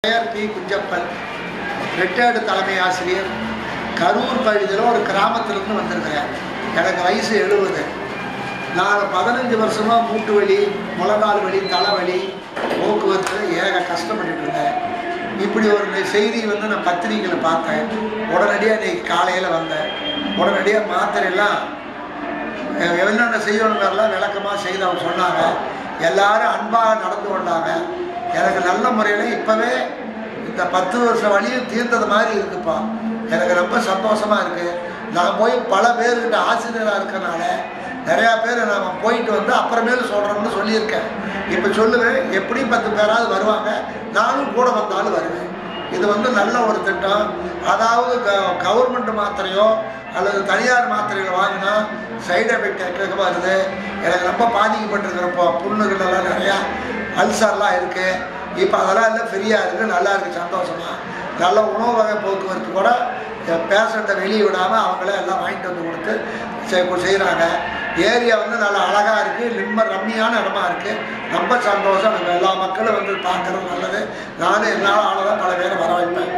பெயர் B. Kunjappan, retired தலைமை ஆசிரியர், கரூர் பகுதியில் ஒரு கிராமத்திலிருந்து வந்திருக்கிறேன். எனக்கு வயசு 70. நான் 15 வருஷமாக மூட்டு வலி, முழங்கால் வலி, தலைவலி, போக்குவரத்து ஏக கஷ்டப்பட்டு இருந்தேன். இப்படி ஒரு செய்தி நான் பத்திரிகையில் பார்த்தேன். உடனடியாக இன்றைக்கி காலையில் வந்தேன். உடனடியாக மாத்திரையெல்லாம் என்னென்ன செய்யணுங்கிறலாம் விளக்கமாக செய்து அவங்க சொன்னாங்க. எல்லாரும் அன்பாக நடந்து கொண்டாங்க. எனக்கு நல்ல முறையில் இப்போவே இந்த 10 வருஷம் வழியும் தீர்ந்தது மாதிரி இருக்குப்பா. எனக்கு ரொம்ப சந்தோஷமாக இருக்குது. நான் போய் பல பேர்கிட்ட ஆசிரியராக இருக்கிறனால நிறையா பேர் நான் போயிட்டு வந்து அப்புறமேல் சொல்கிறோம்னு சொல்லியிருக்கேன். இப்போ சொல்லுவேன், எப்படி 10 பேராவது வருவாங்க, நானும் கூட வந்தாலும் வருவேன். இது நல்ல ஒரு திட்டம். அதாவது கவர்மெண்ட் மாத்திரையோ அல்லது தனியார் மாத்திரைகள் வாங்கினா சைடு எஃபெக்ட் எக்கச்சக்கமாக வருது. எனக்கு ரொம்ப பாதிக்கப்பட்டிருக்கிறப்போ புண்ணுகளெல்லாம் நிறையா அல்சர்லாம் இருக்குது. இப்போ அதெல்லாம் எல்லாம் ஃப்ரீயாக இருக்குது. நல்லா இருக்குது, சந்தோஷமாக. நல்ல உணவு வகை போக்குவரத்து கூட பேஷண்ட்டை வெளியே விடாமல் அவங்களே எல்லாம் வாங்கிட்டு வந்து கொடுத்து செய்கிறாங்க. ஏரியா நல்லா அழகாக இருக்குது, ரம்மியான இடமா இருக்குது. ரொம்ப சந்தோஷம். எல்லா மக்களும் பார்க்குறது நல்லது. நானும் என்னால் ஆளதான் பல பேரை வர வைப்பேன்.